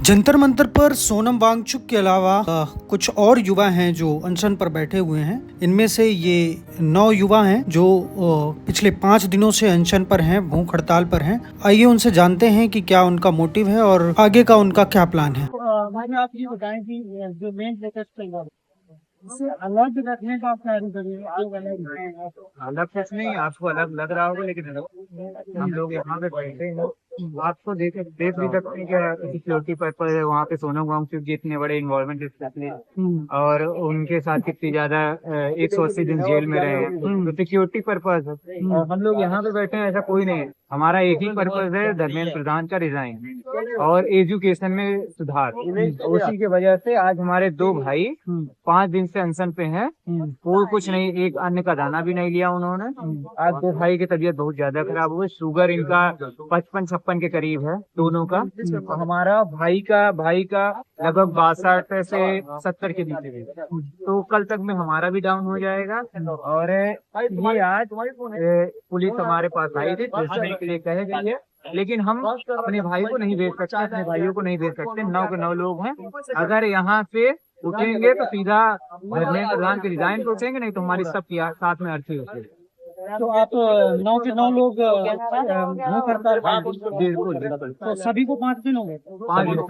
जंतर मंतर पर सोनम वांगचुक के अलावा कुछ और युवा हैं जो अनशन पर बैठे हुए हैं। इनमें से ये 9 युवा हैं जो पिछले 5 दिनों से अनशन पर हैं, भूख हड़ताल पर हैं। आइए उनसे जानते हैं कि क्या उनका मोटिव है और आगे का उनका क्या प्लान है। आप ये बताएं कि जो मेन लेटेस्ट इससे अलग रखने का क्या अलग कुछ नहीं, आपको अलग लग रहा होगा, लेकिन हम लोग यहाँ पे बैठे हैं। आपको देख भी सकते हैं कि सिक्योरिटी पर्पज है। वहाँ पे सोनम वांगचुक जी इतने बड़े इन्वॉल्वमेंट और उनके साथ कितनी ज्यादा 180 दिन जेल में रहे हैं, तो सिक्योरिटी पर्पज है। और हम लोग यहाँ पे बैठे हैं, ऐसा कोई नहीं है। हमारा एक ही पर्पज है, धर्मेंद्र प्रधान का रिजाइन और एजुकेशन में सुधार। उसी की वजह से आज हमारे 2 भाई 5 दिन से अनशन पे हैं। कोई कुछ नहीं, एक अन्न का दाना भी नहीं लिया उन्होंने। आज 2 भाई की तबीयत बहुत ज्यादा खराब हुई। शुगर इनका 55-56 के करीब है दोनों का। हमारा भाई का लगभग 62 से 70 के बीच है। तो कल तक में हमारा भी डाउन हो जाएगा। और ये आज पुलिस हमारे पास आई थी के लिए कहे गई है, लेकिन हम अपने भाई को नहीं भेज सकते, अपने भाइयों को नहीं भेज सकते। 9 के 9 लोग हैं। अगर यहाँ से उठेंगे तो सीधा धर्मेंद्र प्रधान के रिजाइन पे उठेंगे, नहीं तो हमारी सबकी साथ में अर्थी होती है। तो आप 9 के 9 लोग भूख हड़ताल पर हैं। बिल्कुल। तो सभी को 5 दिन हो गए। 5 दिन से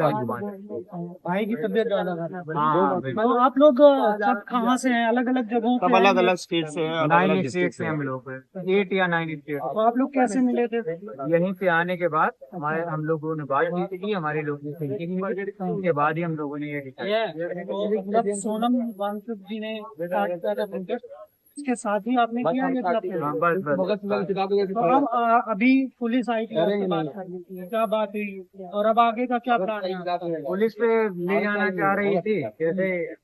भाई की तबीयत ज्यादा खराब है। हाँ, तो आप लोग सब कहाँ से हैं? अलग अलग जगहों से? अलग अलग स्टेट से हैं, 9 स्टेट से हम लोग 8 या 9 स्टेट। तो आप लोग कैसे मिले थे? यहीं से आने के बाद हम लोगों ने बात की थी, हमारे लोग उसके बाद ही हम लोगों ने ये जब सोनम वांगचुक जी ने स्टार्ट किया था प्रोटेस्ट, इसके साथ ही आपने किया तो अब अभी पुलिस आई थी, आपसे बात करनी थी, क्या बात हुई और अब आगे का क्या प्लान है? पुलिस पे ले जाना चाह रही थी, जैसे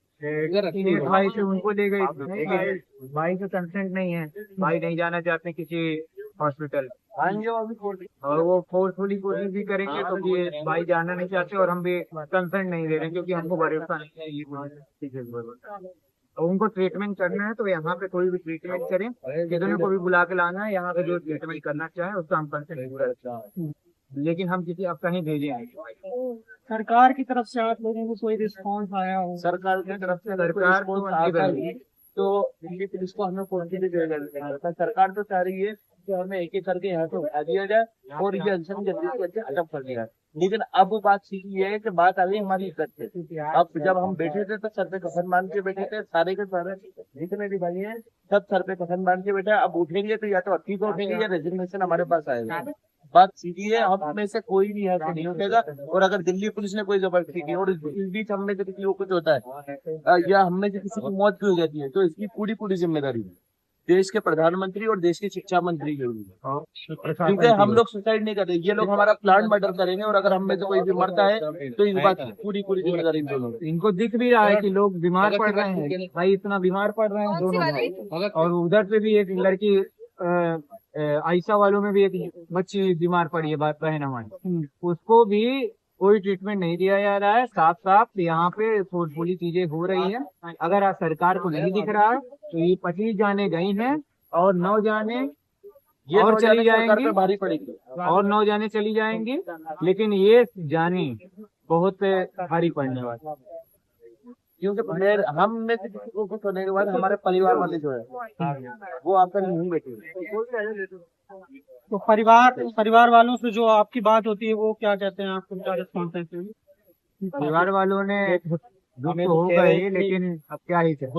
टीनेज भाई से उनको ले गई थी, लेकिन भाई का कंसेंट नहीं है। भाई नहीं जाना चाहते किसी हॉस्पिटल, और वो फोर्सफुली कोशिश भी करेंगे तो ये भाई जाना नहीं चाहते, और हम भी कंसेंट नहीं दे रहे क्योंकि हमको भरोसा नहीं है ये उनको ट्रीटमेंट करना है। तो यहाँ पे कोई भी ट्रीटमेंट करें, किसी को भी बुला के लाना है, यहाँ पे जो ट्रीटमेंट करना चाहे उसका हम कंसेंट, लेकिन हम किसी अब कहीं भेजेंगे। सरकार की तरफ से आप लोगों को कोई रिस्पॉन्स आया हो? सरकार की तरफ से सरकार तो दिल्ली पुलिस को हमें फोन की भी जरूरत है। सरकार तो चाह रही है कि हमें एक एक करके यहाँ से उठा दिया जाए और ये अनशन जल्दी से जल्दी खत्म कर दिया जाए। लेकिन अब बात सीधी ये है कि बात आ गई हमारी इज्जत से। अब जब हम बैठे थे तो सर पे कफन बांध के बैठे थे, सारे के सारे जितने भी भाई हैं सब सर पे कफन बांध के बैठे। अब उठेंगे तो या तो अच्छी को उठेंगे या रेजिग्नेशन हमारे पास आएगा। बात सीधी है, हम में से कोई भी यहाँ से नहीं उठेगा। और अगर दिल्ली पुलिस ने कोई जबरदस्ती की और इस बीच हम में से किसी को कुछ होता है या हम में से किसी की मौत भी हो जाती है, तो इसकी पूरी पूरी जिम्मेदारी है देश के प्रधानमंत्री और देश के शिक्षा मंत्री की होगी। क्योंकि हम लोग सुसाइड नहीं कर रहे, ये लोग हमारा प्लान मर्डर करेंगे। और अगर हम में से कोई भी मरता है तो इस बात की पूरी पूरी जिम्मेदारी इनको दिख भी रहा है कि लोग बीमार पड़ रहे हैं। भाई इतना बीमार पड़ रहे हैं दोनों भाई। और उधर पे भी एक लड़की आयशा वालों में भी एक बच्ची बीमार पड़ी है, बहन हमारी, उसको भी कोई ट्रीटमेंट नहीं दिया जा रहा है। साफ साफ यहाँ पे फोर्सफुली चीजें हो रही है। अगर आज सरकार को नहीं दिख रहा है तो ये 25 जाने गई हैं और 9 जाने और चली जाएंगी, भारी पड़ेगी और 9 जाने चली जाएंगी, लेकिन ये जाने बहुत भारी पड़ने वाली। क्योंकि हम में से किसी को कुछ होने के बाद हमारे परिवार वाले जो है वो आपका नहीं बैठे। तो परिवार वालों से जो आपकी बात होती है वो क्या कहते हैं? आपको क्या रिस्पॉन्स है? परिवार वालों ने दुख तो होगा ही, लेकिन अब क्या ही करें।